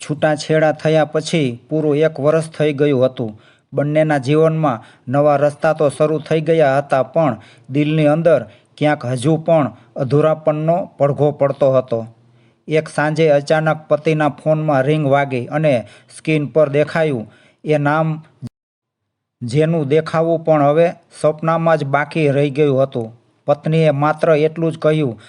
છૂટાછેડા થયા પછી પૂરું 1 વર્ષ થઈ ગયું હતું. બંનેના જીવનમાં નવા રસ્તા તો શરૂ થઈ ગયા હતા, પણ દિલની અંદર ક્યાંક હજુ પણ અધૂરાપણનો પડઘો પડતો હતો. એક સાંજે અચાનક પતિના ફોનમાં રિંગ વાગી અને સ્ક્રીન પર દેખાયું એ નામ, જેનું દેખાવું પણ હવે સપનામાં જ બાકી રહી ગયું હતું. પત્નીએ માત્ર એટલું જ કહ્યું,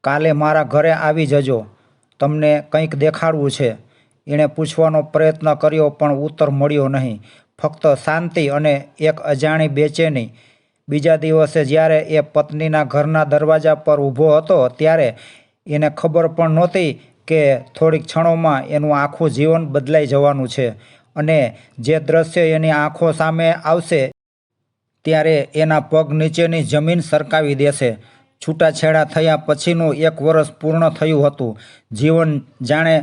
"કાલે મારા ઘરે આવી જજો, તમને કંઈક દેખાડવું છે." એણે પૂછવાનો પ્રયત્ન કર્યો પણ ઉત્તર મળ્યો નહીં, ફક્ત શાંતિ અને એક અજાણી બેચેની. બીજા દિવસે જ્યારે એ પત્નીના ઘરના દરવાજા પર ઊભો હતો ત્યારે એને ખબર પણ નહોતી કે થોડીક ક્ષણોમાં એનું આખું જીવન બદલાઈ જવાનું છે, અને જે દ્રશ્ય એની આંખો સામે આવશે ત્યારે એના પગ નીચેની જમીન સરકાવી દેશે. છૂટાછેડા થયા પછીનું 1 વર્ષ પૂર્ણ થયું હતું. જીવન જાણે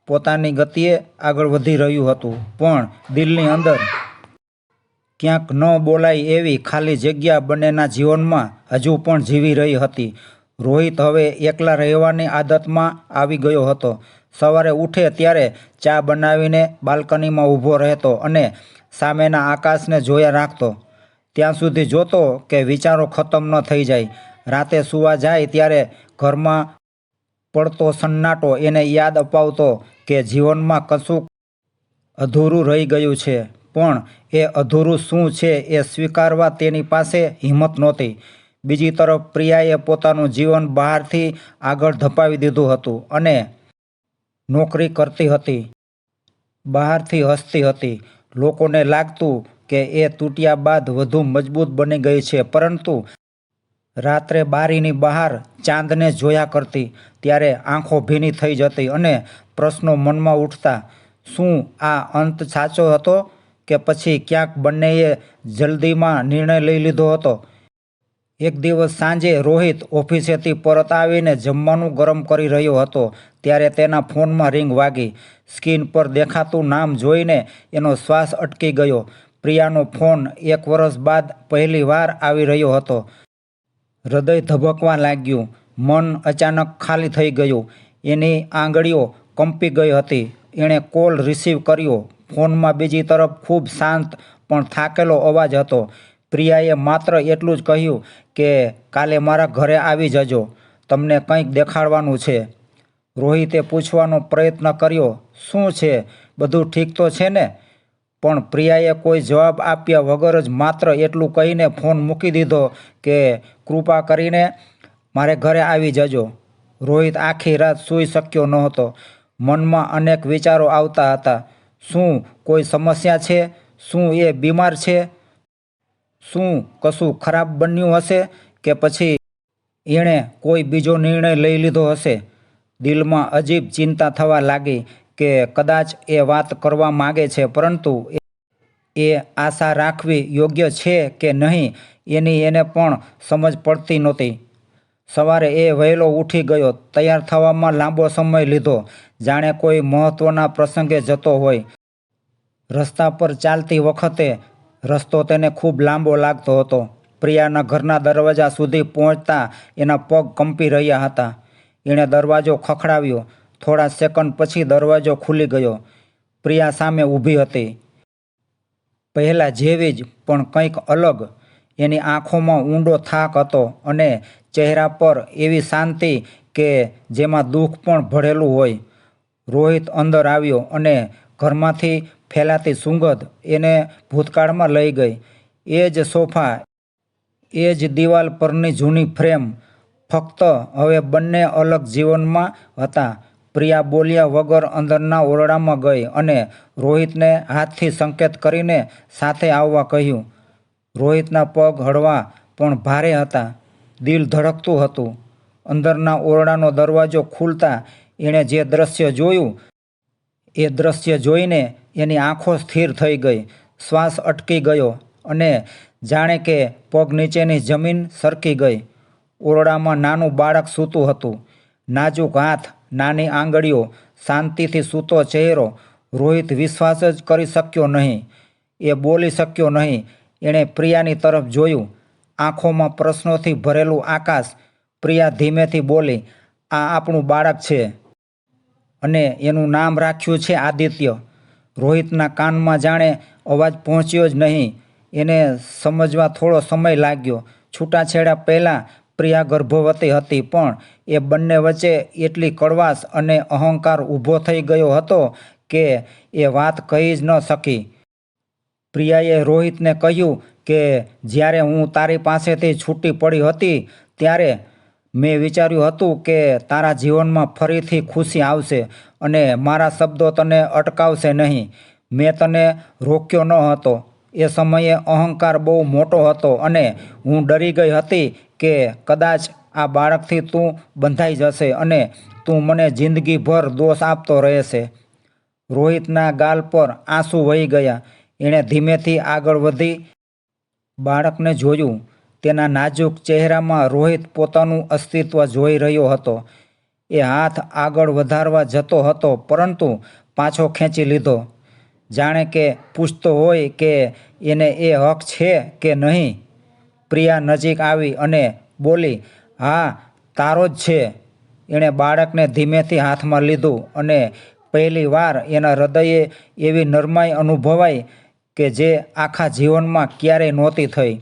પોતાની ગતિએ આગળ વધી રહ્યું હતું, પણ દિલની અંદર ક્યાંક ન બોલાય એવી ખાલી જગ્યા બંનેના જીવનમાં હજુ પણ જીવી રહી હતી. રોહિત હવે એકલા રહેવાની આદતમાં આવી ગયો હતો. સવારે ઉઠે ત્યારે ચા બનાવીને બાલ્કનીમાં ઊભો રહેતો અને સામેના આકાશને જોયા રાખતો. ત્યાં સુધી જોતો કે વિચારો ખતમ ન થઈ જાય. રાતે સૂવા જાય ત્યારે ઘરમાં પડતો સન્નાટો એને યાદ અપાવતો કે જીવનમાં કશુંક અધૂરું રહી ગયું છે, પણ એ અધૂરું શું છે એ સ્વીકારવા તેની પાસે હિંમત નહોતી. બીજી તરફ પ્રિયાએ પોતાનું જીવન બહારથી આગળ ધપાવી દીધું હતું અને નોકરી કરતી હતી, બહારથી હસતી હતી. લોકોને લાગતું કે એ તૂટ્યા બાદ વધુ મજબૂત બની ગઈ છે, પરંતુ રાત્રે બારીની બહાર ચાંદને જોયા કરતી ત્યારે આંખો ભીની થઈ જતી અને પ્રશ્નો મનમાં ઉઠતા, શું આ અંત સાચો હતો કે પછી ક્યાંક બંનેએ જલ્દીમાં નિર્ણય લઈ લીધો હતો? એક દિવસ સાંજે રોહિત ઓફિસેથી પરત આવીને જમવાનું ગરમ કરી રહ્યો હતો ત્યારે તેના ફોનમાં રિંગ વાગી. સ્ક્રીન પર દેખાતું નામ જોઈને એનો શ્વાસ અટકી ગયો. પ્રિયાનો ફોન 1 વર્ષ બાદ પહેલી વાર આવી રહ્યો હતો. હૃદય ધબકવા લાગ્યું, મન અચાનક ખાલી થઈ ગયું. એની આંગળીઓ કંપી ગઈ હતી. એણે કોલ રિસીવ કર્યો. ફોનમાં બીજી તરફ ખૂબ શાંત પણ થાકેલો અવાજ હતો. પ્રિયાએ માત્ર એટલું જ કહ્યું કે કાલે મારા ઘરે આવી જજો, તમને કંઈક દેખાડવાનું છે. રોહિતે પૂછવાનો પ્રયત્ન કર્યો, શું છે, બધું ઠીક તો છે ને? પણ પ્રિયાએ કોઈ જવાબ આપ્યા વગર જ માત્ર એટલું કહીને ફોન મૂકી દીધો કે કૃપા કરીને મારે ઘરે આવી જજો. રોહિત આખી રાત સૂઈ શક્યો નહોતો. મનમાં અનેક વિચારો આવતા હતા. શું કોઈ સમસ્યા છે? શું એ બીમાર છે? શું કશું ખરાબ બન્યું હશે કે પછી એણે કોઈ બીજો નિર્ણય લઈ લીધો હશે? દિલમાં અજીબ ચિંતા થવા લાગી કે કદાચ એ વાત કરવા માગે છે, પરંતુ એ આશા રાખવી યોગ્ય છે કે નહીં એની એને પણ સમજ પડતી નહોતી. સવારે એ વહેલો ઉઠી ગયો. તૈયાર થવામાં લાંબો સમય લીધો, જાણે કોઈ મહત્ત્વના પ્રસંગે જતો હોય. રસ્તા પર ચાલતી વખતે રસ્તો તેને ખૂબ લાંબો લાગતો હતો. પ્રિયાના ઘરના દરવાજા સુધી પહોંચતા એના પગ કંપી રહ્યા હતા. એણે દરવાજો ખખડાવ્યો. થોડા સેકન્ડ પછી દરવાજો ખુલી ગયો. પ્રિયા સામે ઊભી હતી, પહેલાં જેવી જ, પણ કંઈક અલગ. એની આંખોમાં ઊંડો થાક હતો અને ચહેરા પર એવી શાંતિ કે જેમાં દુઃખ પણ ભળેલું હોય. રોહિત અંદર આવ્યો અને ઘરમાંથી ફેલાતી સુગંધ એને ભૂતકાળમાં લઈ ગઈ. એ જ સોફા, એ જ દિવાલ પરની જૂની ફ્રેમ, ફક્ત હવે બંને અલગ જીવનમાં હતા. પ્રિયા બોલ્યા વગર અંદરના ઓરડામાં ગઈ અને રોહિતને હાથથી સંકેત કરીને સાથે આવવા કહ્યું. રોહિતના પગ હળવા પણ ભારે હતા. દિલ ધડકતું હતું. અંદરના ઓરડાનો દરવાજો ખુલતા એણે જે દ્રશ્ય જોયું, એ દ્રશ્ય જોઈને એની આંખો સ્થિર થઈ ગઈ. શ્વાસ અટકી ગયો અને જાણે કે પગ નીચેની જમીન સરકી ગઈ. ઓરડામાં નાનું બાળક સૂતું હતું. નાજુક હાથ, નાની આંગળીઓ, શાંતિથી સૂતો ચહેરો. રોહિત વિશ્વાસ જ કરી શક્યો નહીં. એ બોલી શક્યો નહીં. એણે પ્રિયાની તરફ જોયું, આંખોમાં પ્રશ્નોથી ભરેલું આકાશ. પ્રિયા ધીમેથી બોલી, "આ આપણું બાળક છે." અને એનું નામ રાખ્યું છે આદિત્ય. રોહિતના કાનમાં જાણે અવાજ પહોંચ્યો જ નહીં. એને સમજવા થોડો સમય લાગ્યો. છૂટાછેડા પહેલાં પ્રિયા ગર્ભવતી હતી, પણ એ બંને વચ્ચે એટલી કડવાશ અને અહંકાર ઊભો થઈ ગયો હતો કે એ વાત કહી જ ન શકી. પ્રિયાએ રોહિતને કહ્યું કે જ્યારે હું તારી પાસેથી છૂટી પડી હતી ત્યારે મેં વિચાર્યું હતું કે તારા જીવનમાં ફરીથી ખુશી આવશે અને મારા શબ્દો તને અટકાવશે નહીં. મેં તને રોક્યો ન હતો. એ સમયે અહંકાર બહુ મોટો હતો અને હું ડરી ગઈ હતી કે કદાચ આ બાળકથી તું બંધાઈ જશે અને તું મને જિંદગીભર દોષ આપતો રહેશે. રોહિતના ગાલ પર આંસુ વહી ગયા. એણે ધીમેથી આગળ વધી બાળકને જોયું. તેના નાજુક ચહેરામાં રોહિત પોતાનું અસ્તિત્વ જોઈ રહ્યો હતો. એ હાથ આગળ વધારવા જતો હતો, પરંતુ પાછો ખેંચી લીધો, જાણે કે પૂછતો હોય કે એને એ હક છે કે નહીં. પ્રિયા નજીક આવી અને બોલી, હા, તારો જ છે. એણે બાળકને ધીમેથી હાથમાં લીધું અને પહેલી વાર એના હૃદયે એવી નરમાઈ અનુભવાઈ કે જે આખા જીવનમાં ક્યારેય નહોતી થઈ.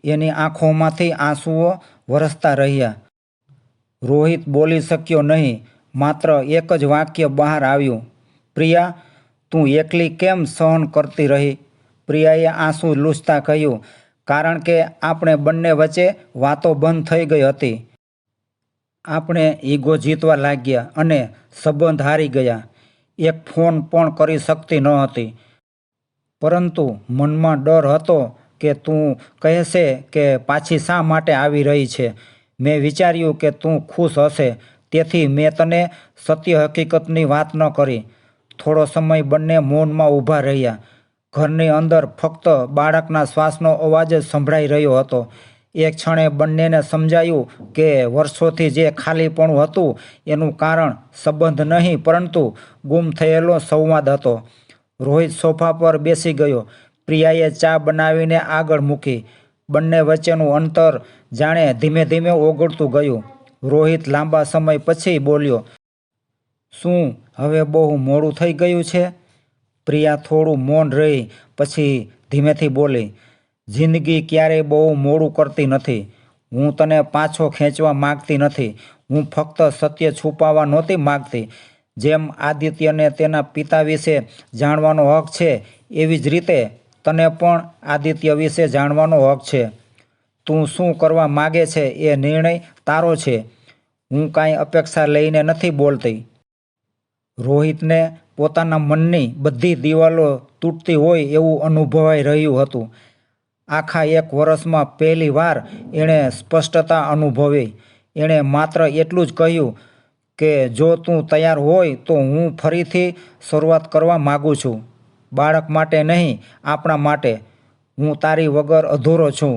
એની આંખોમાંથી આંસુઓ વરસતા રહ્યા. રોહિત બોલી શક્યો નહીં. માત્ર એક જ વાક્ય બહાર આવ્યું, પ્રિયા, તું એકલી કેમ સહન કરતી રહી? પ્રિયાએ આંસુ લૂછતા કહ્યું, કારણ કે આપણે બંને વચ્ચે વાતો બંધ થઈ ગઈ હતી. આપણે ઈગો જીતવા લાગ્યા અને સંબંધ હારી ગયા. એક ફોન પણ કરી શકતી ન હતી. પરંતુ મનમાં ડર હતો કે તું કહેશે કે પાછી શા માટે આવી રહી છે. મેં વિચાર્યું કે તું ખુશ હશે, તેથી મેં તને સત્ય હકીકતની વાત ન કરી. થોડો સમય બંને મૌનમાં ઊભા રહ્યા. ઘરની અંદર ફક્ત બાળકના શ્વાસનો અવાજ જ સંભળાઈ રહ્યો હતો. એક ક્ષણે બંનેને સમજાયું કે વર્ષોથી જે ખાલીપણું હતું એનું કારણ સંબંધ નહીં, પરંતુ ગુમ થયેલો સંવાદ હતો. રોહિત સોફા પર બેસી ગયો. પ્રિયાએ ચા બનાવીને આગળ મૂકી. બંને વચ્ચેનું અંતર જાણે ધીમે ધીમે ઓગળતું ગયું. રોહિત લાંબા સમય પછી બોલ્યો, શું હવે બહુ મોડું થઈ ગયું છે? પ્રિયા થોડું મૌન રહી, પછી ધીમેથી બોલી, જિંદગી ક્યારેય બહુ મોડું કરતી નથી. હું તને પાછો ખેંચવા માગતી નથી. હું ફક્ત સત્ય છુપાવવા નહોતી માગતી. જેમ આદિત્યને તેના પિતા વિશે જાણવાનો હક છે, એવી જ રીતે તને પણ આદિત્ય વિશે જાણવાનો હક છે. તું શું કરવા માગે છે એ નિર્ણય તારો છે. હું કાંઈ અપેક્ષા લઈને નથી બોલતી. રોહિતને પોતાના મનની બધી દિવાલો તૂટતી હોય એવું અનુભવાઈ રહ્યું હતું. આખા એક વર્ષમાં પહેલી વાર એણે સ્પષ્ટતા અનુભવી. એણે માત્ર એટલું જ કહ્યું કે જો તું તૈયાર હોય તો હું ફરીથી શરૂઆત કરવા માગું છું. બાળક માટે નહીં, આપણા માટે. હું તારી વગર અધૂરો છું.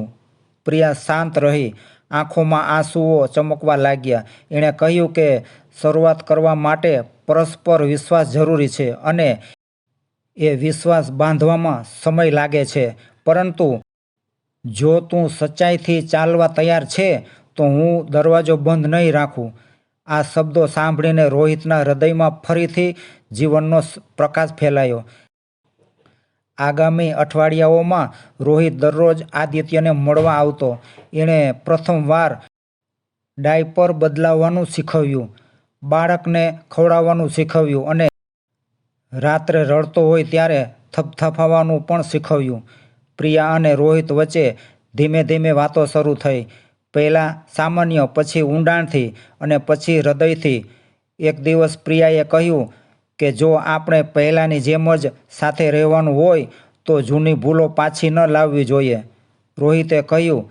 પ્રિયા શાંત રહી. આંખોમાં આંસુઓ ચમકવા લાગ્યા. એણે કહ્યું કે શરૂઆત કરવા માટે પરસ્પર વિશ્વાસ જરૂરી છે અને એ વિશ્વાસ બાંધવામાં સમય લાગે છે. પરંતુ જો તું સચ્ચાઈથી ચાલવા તૈયાર છે તો હું દરવાજો બંધ નહીં રાખું. આ શબ્દો સાંભળીને રોહિતના હૃદયમાં ફરીથી જીવનનો પ્રકાશ ફેલાયો. આગામી અઠવાડિયાઓમાં રોહિત દરરોજ આદિત્યને મળવા આવતો. એણે પ્રથમવાર ડાયપર બદલાવવાનું શીખવ્યું, બાળકને ખવડાવવાનું શીખવ્યું અને રાત્રે રડતો હોય ત્યારે થપથપાવવાનું પણ શીખવ્યું. પ્રિયા અને રોહિત વચ્ચે ધીમે ધીમે વાતો શરૂ થઈ. પહેલાં સામાન્ય, પછી ઊંડાણથી અને પછી હૃદયથી. એક દિવસ પ્રિયાએ કહ્યું કે જો આપણે પહેલાંની જેમ જ સાથે રહેવાનું હોય તો જૂની ભૂલો પાછી ન લાવવી જોઈએ. રોહિતે કહ્યું,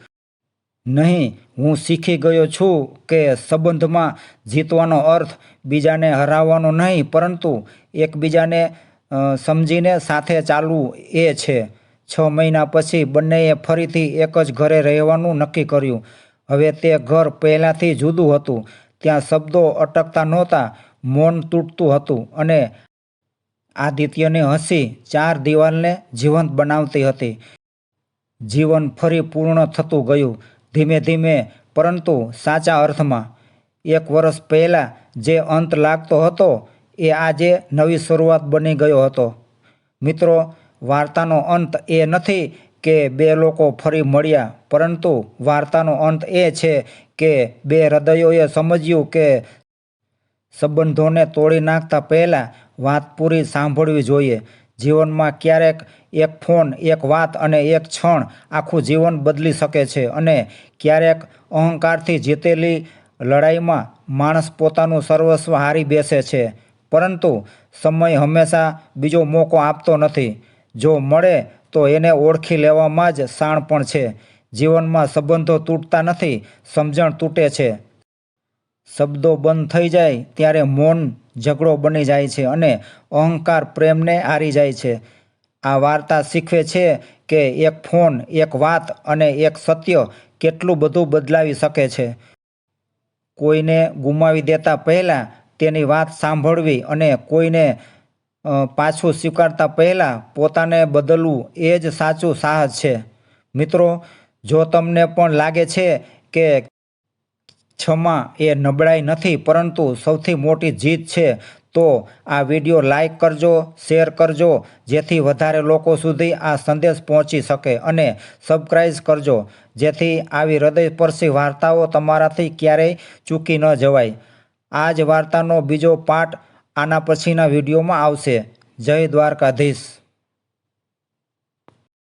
નહીં, હું શીખી ગયો છું કે સંબંધમાં જીતવાનો અર્થ બીજાને હરાવવાનો નહીં, પરંતુ એકબીજાને સમજીને સાથે ચાલવું એ છે. 6 મહિના પછી બંનેએ ફરીથી એક જ ઘરે રહેવાનું નક્કી કર્યું. હવે તે ઘર પહેલાંથી જુદું હતું. ત્યાં શબ્દો અટકતા નહોતા, મૌન તૂટતું હતું અને આદિત્યની હસી ચાર દિવાલને જીવંત બનાવતી હતી. જીવન ફરી પૂર્ણ થતું ગયું, ધીમે ધીમે પરંતુ સાચા અર્થમાં. 1 વર્ષ પહેલાં જે અંત લાગતો હતો એ આજે નવી શરૂઆત બની ગયો હતો. મિત્રો, વાર્તાનો અંત એ નથી કે બે લોકો ફરી મળ્યા, પરંતુ વાર્તાનો અંત એ છે કે બે હૃદયોએ સમજ્યું કે સંબંધોને તોડી નાખતા પહેલાં વાત પૂરી સાંભળવી જોઈએ. જીવનમાં ક્યારેક એક ફોન, એક વાત અને એક ક્ષણ આખું જીવન બદલી શકે છે, અને ક્યારેક અહંકારથી જીતેલી લડાઈમાં માણસ પોતાનું સર્વસ્વ હારી બેસે છે. પરંતુ સમય હંમેશા બીજો મોકો આપતો નથી. જો મળે તો એને ઓળખી લેવામાં જ શાણપણ છે. જીવનમાં સંબંધો તૂટતા નથી, સમજણ તૂટે છે. શબ્દો બંધ થઈ જાય ત્યારે મૌન ઝઘડો બની જાય છે અને અહંકાર પ્રેમને હારી જાય છે. આ વાર્તા શીખવે છે કે એક ફોન, એક વાત અને એક સત્ય કેટલું બધું બદલાવી શકે છે. કોઈને ગુમાવી દેતા પહેલાં તેની વાત સાંભળવી અને કોઈને પાછું સ્વીકારતા પહેલાં પોતાને બદલવું એ જ સાચું સાહસ છે. મિત્રો, જો તમને પણ લાગે છે કે ક્ષમા એ નબળાઈ નથી પરંતુ સૌથી મોટી જીત છે, તો આ વિડીયો લાઈક કરજો, શેર કરજો, જેથી વધારે લોકો સુધી આ સંદેશ પહોંચી શકે, અને સબસ્ક્રાઈબ કરજો જેથી આવી હૃદયસ્પર્શી વાર્તાઓ તમારાથી ક્યારેય ચૂકી ન જવાય. આ જ વાર્તાનો બીજો પાર્ટ આના પછીના વિડીયોમાં આવશે. જય દ્વારકાધીશ.